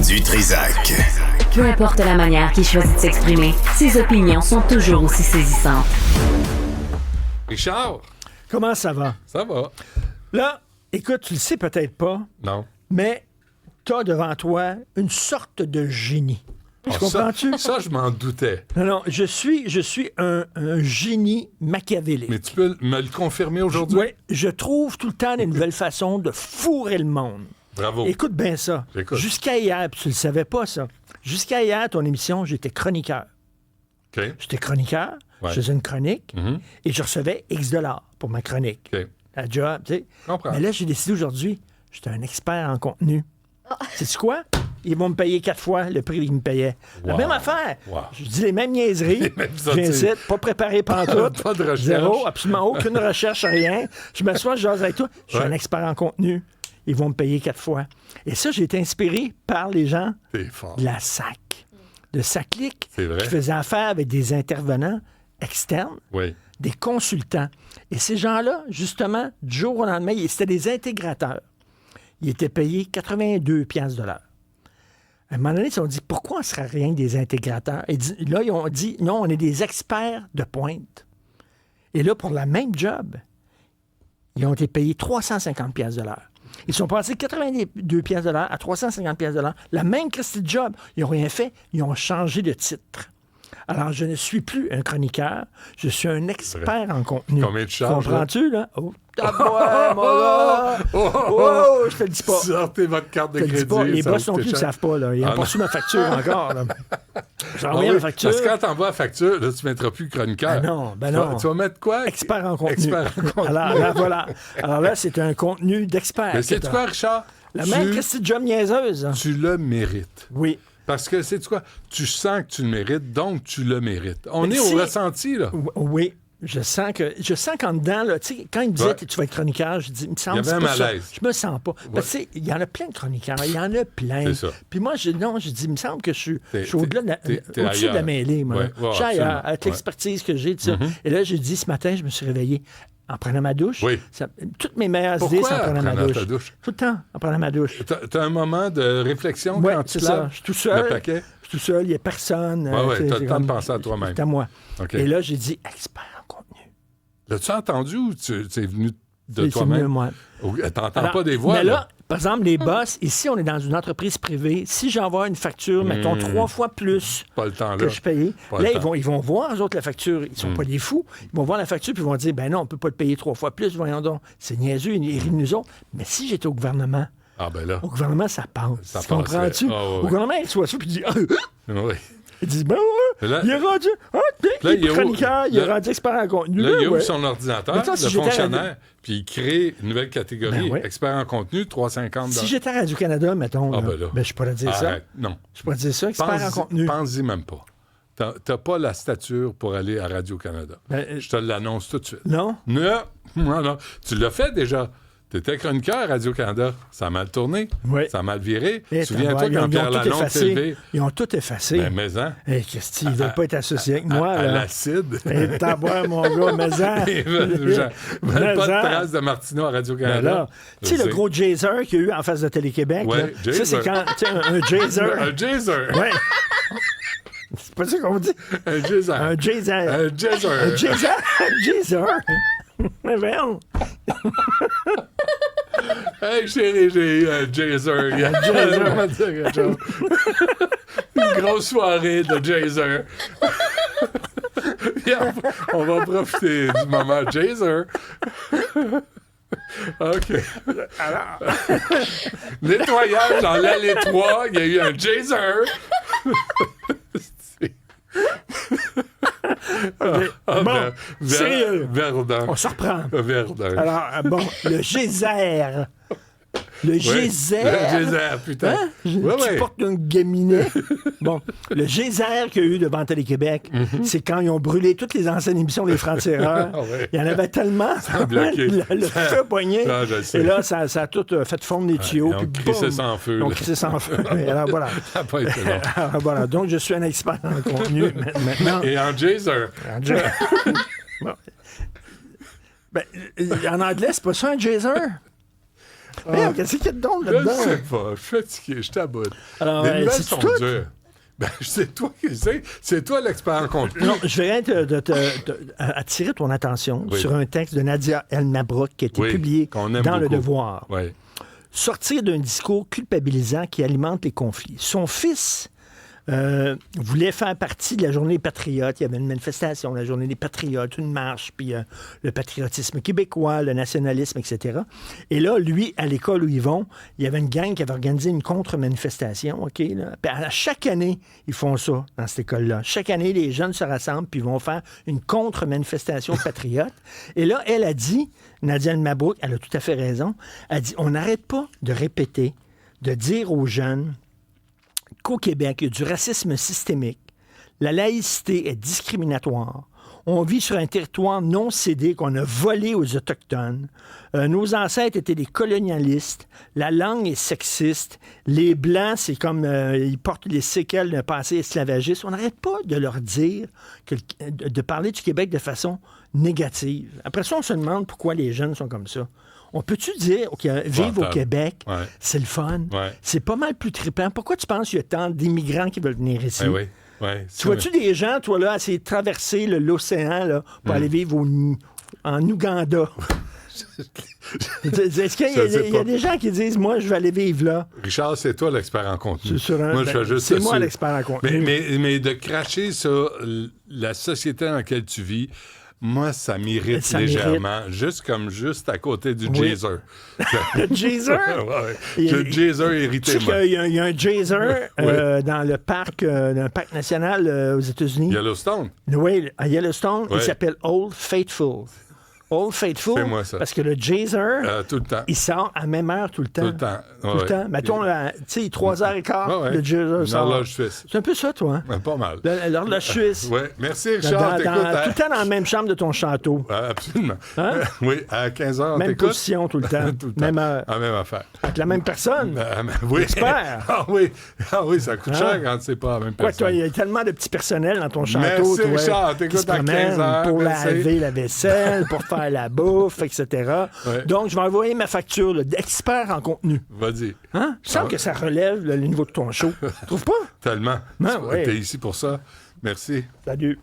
Du Trizac. Peu importe la manière qu'il choisit de s'exprimer, ses opinions sont toujours aussi saisissantes. Richard, Comment ça va? ça va? Là, écoute, tu le sais peut-être pas, Non. mais t'as devant toi une sorte de génie. Tu comprends-tu? Ça, je m'en doutais. Non, je suis un génie machiavélique. Mais tu peux me le confirmer aujourd'hui? Oui, je trouve tout le temps des nouvelles façons de fourrer le monde. Bravo. Écoute bien ça. J'écoute. Jusqu'à hier, puis tu le savais pas, ça. Jusqu'à hier, ton émission, j'étais chroniqueur. OK. J'étais chroniqueur, Ouais. je faisais une chronique, et je recevais X dollars pour ma chronique. OK. La job, tu sais. Comprends. Mais là, j'ai décidé aujourd'hui, j'étais un expert en contenu. Sais-tu quoi? Ils vont me payer 4 fois le prix qu'ils me payaient. La Wow. même affaire. Wow. Je dis les mêmes niaiseries. Les mêmes sottises. J'incite, pas préparé pantoute. Pas de recherche. Zéro, absolument aucune recherche, rien. Je m'assois, je jase avec toi. Je suis Ouais. un expert en contenu. Ils vont me payer 4 fois. Et ça, j'ai été inspiré par les gens T'es fort. de la SAC. De SACLIC, C'est vrai. qui faisaient affaire avec des intervenants externes, Oui. des consultants. Et ces gens-là, justement, du jour au lendemain, c'était des intégrateurs. Ils étaient payés 82 piastres de l'heure. À un moment donné, ils se sont dit, pourquoi on ne serait rien que des intégrateurs? Et là, ils ont dit, non, on est des experts de pointe. Et là, pour la même job, ils ont été payés 350 piastres de l'heure. Ils sont passés 82 piastres de l'heure à 350 piastres de l'heure. La même Christie de job. Ils n'ont rien fait. Ils ont changé de titre. Alors, je ne suis plus un chroniqueur. Je suis un expert en contenu. Combien tu charges, Comprends-tu, là? Oh, tabouin, mon gars! Oh, je te le dis pas. Sortez votre carte de Je te le dis crédit. pas. Les ça boss va non coûter plus ne cher. savent pas. Là. Ils n'ont Ah, pas non. reçu ma facture encore. Là. J'ai Ah envoyé oui, ma facture. Parce que quand t'envoies la facture, là, tu ne mettras plus chroniqueur. Ben non. Tu vas mettre quoi? Expert en contenu. Expert en contenu. Alors là, voilà. Alors là, c'est un contenu d'expert. Mais c'est quoi, Richard? La même Christie de job niaiseuse. Tu le mérites. Oui. Parce que, c'est quoi? Tu sens que tu le mérites, donc tu le mérites. On Mais est si- au ressenti, là. Oui. Je sens qu'en dedans, là, tu sais, quand il me disait Ouais. tu vas être chroniqueur, je dis, il me semble Il y avait que c'est un pas malaise. ça. Je me sens pas. Parce que, tu sais, il y en a plein de chroniqueurs. Il y en a plein. C'est ça. Puis moi, je dis, il me semble que je suis T'es au-delà de la, t'es au-dessus de la ailleurs. mêlée, moi. Ouais, ouais, Je suis ailleurs, absolument. avec Ouais. l'expertise que j'ai, tout ça. Et là, j'ai dit, ce matin, je me suis réveillé en prenant ma douche. Oui. Toutes mes meilleures Pourquoi idées, c'est en en prenant ma prenant douche. ta douche? Tout le temps, en prenant ma douche. T'as un moment de réflexion Ouais, quand tu c'est te ça. laves? Je suis tout seul. Le paquet? Je suis tout seul, il n'y a personne. Ouais, tu sais, t'as c'est le temps de comme- penser à toi-même. C'est à moi. OK. Et là, j'ai dit, expert en contenu. L'as-tu entendu ou c'est venu de C'est venu toi-même? de moi. Ou t'entends Alors, pas des voix, mais là? là, par exemple, les boss, ici, on est dans une entreprise privée. Si j'envoie une facture, mettons, 3 fois plus Pas le temps, que là. je payais, Pas le là, temps. ils vont voir, eux autres, la facture. Ils sont pas des fous. Ils vont voir la facture puis ils vont dire, ben non, on peut pas le payer 3 fois plus, voyons donc. C'est niaiseux, ils rient de nous autres. Mais si j'étais au gouvernement, Ah, ben là. ça passe. Ça Tu comprends-tu? passerait. Ah, ouais, Au ouais. gouvernement, il reçoit ça puis il dit, Oui. il dit, ben ouais, Là- il est rendu, Là, il est chroniqueur, il est là- rendu expert en contenu. Là, il ouvre ouais. son ordinateur, Mettons, si le j'étais à fonctionnaire, puis il crée une nouvelle catégorie. Ben ouais. Expert en contenu, 350 Si j'étais à Radio-Canada, mettons, Ah, là, ben là. je pourrais dire ça. Arrête. Non. Je pourrais dire ça, expert en contenu. Pense-y même pas. T'as pas la stature pour aller à Radio-Canada. Ben, Je te l'annonce tout de suite. Non? Non. Tu l'as fait déjà. T'étais chroniqueur à Radio-Canada. Ça a mal tourné. Oui. Ça a mal viré. Eh, Souviens-toi ils quand ont Pierre tout Lalonde s'est levé. effacé. Ils ont tout effacé. Ben, mais hein, Hey, Christy, ils veulent pas être associés avec moi. à là. l'acide. Et taboire, mon gars, mais en. Ils veulent Mais pas de en. traces de Martineau à Ben Radio-Canada. là, tu sais, le gros jaser qu'il y a eu en face de Télé-Québec, Ouais, là, jaser. ça, c'est quand, tu sais, un jaser. Un jaser. Ouais. C'est pas ça qu'on dit. Un jaser. Un jaser. Un jaser. Un jaser. Un jaser. Mais voyons. Hey chérie, j'ai eu un jaser. J'aimerais dire quelque chose. Une grosse soirée de jaser. Puis on va profiter du moment jaser. OK. Alors, nettoyage dans l'allée 3, il y a eu un jaser. Bon, sérieux. Verdun. On se reprend. Verdun. Alors, bon, le geyser. Le geyser. Le geyser, putain. Hein? Ouais, Qui ouais. porte un gaminet. Bon, le geyser qu'il y a eu devant Télé-Québec, c'est quand ils ont brûlé toutes les anciennes émissions des Francs-Tireurs. Ah ouais. Il y en avait tellement. a bloqué. Le Ça- feu poigné. Ah, je sais. Et là, ça a tout fait fondre les tuyaux. ils ont puis crissé boum, sans feu, Ils ont là. crissé sans feu. Et alors, voilà. Ça n'a pas été long. Alors, voilà. Donc, je suis un expert en contenu maintenant. Et en jaser. Bon. Ben, en anglais, c'est pas ça un jaser? Mais qu'est-ce qu'il y a de drôle Je là-dedans? sais pas. Je suis fatigué. Je t'aboute. Alors, Les nouvelles c'est sont tout? dures. Ben, c'est toi qui sais. C'est toi l'expert en contenu. Non, je vais attirer ton attention Oui. sur un texte de Nadia El Mabrouk qui a été Oui, publié qu'on aime dans Le beaucoup. Devoir. Oui. Sortir d'un discours culpabilisant qui alimente les conflits. Son fils voulait faire partie de la Journée des Patriotes. Il y avait une manifestation, la Journée des Patriotes, une marche, puis le patriotisme québécois, le nationalisme, etc. Et là, lui, à l'école où ils vont, il y avait une gang qui avait organisé une contre-manifestation. OK, là. Puis à chaque année, ils font ça dans cette école-là. Chaque année, les jeunes se rassemblent puis vont faire une contre-manifestation patriote. Et là, elle a dit, Nadia El Mabrouk, elle a tout à fait raison, elle dit, on n'arrête pas de répéter, de dire aux jeunes qu'au Québec, il y a du racisme systémique, la laïcité est discriminatoire, on vit sur un territoire non cédé qu'on a volé aux Autochtones, nos ancêtres étaient des colonialistes, la langue est sexiste, les Blancs, c'est comme ils portent les séquelles d'un passé esclavagiste. On n'arrête pas de leur dire, de parler du Québec de façon négative. Après ça, on se demande pourquoi les jeunes sont comme ça. On peut-tu dire que vivre au Québec, c'est le fun? Ouais. C'est pas mal plus trippant. Pourquoi tu penses qu'il y a tant d'immigrants qui veulent venir ici? Oui. Ouais, Tu vois-tu des gens, toi, là, essayer de traverser l'océan là, pour aller vivre en Ouganda? Est-ce qu'il y a des gens qui disent, moi, je vais aller vivre là? Richard, c'est toi l'expert en contenu. Moi, je fais juste c'est ça moi sur- l'expert en contenu. Mais de cracher sur la société dans laquelle tu vis, moi, ça m'irrite Ça légèrement. Juste à côté du Oui. Jazer. Le Jazer? Le Jazer irrité, Tu sais moi. qu'il y a un Jazer dans le parc national aux États-Unis. Yellowstone. Oui, à Yellowstone, il Ouais. s'appelle Old Faithful. Old Faithful, C'est moi, ça. parce que le Jazer, Tout le temps. il sort à la même heure tout le temps. Tout le temps. Tout le temps. Mettons, tu sais, 3h15, le Jazer sort. L'horloge suisse. C'est un peu ça, toi. Hein? Ouais, pas mal. L'horloge suisse. Oui. Merci, Richard. Tout le temps dans la même chambre de ton château. Absolument. Hein? Oui, à 15h, on Même t'écoute. position tout le temps. Tout le temps. Même heure. Ah, même affaire. Avec la même personne. Oui. Expert. Ah oui, ça coûte Hein? cher quand c'est pas la même Quoi, personne. toi, il y a tellement de petits personnels dans ton château. Merci, toi, Richard. qui T'écoutes se à promènent 15 heures. pour Merci. laver la vaisselle, pour faire la bouffe, etc. Ouais. Donc, je vais envoyer ma facture là, d'expert en contenu. Vas-y. Hein? Je sens que ça relève le niveau de ton show. Tu trouves pas? Tellement. Ben, ouais. T'es ici pour ça. Merci. Salut.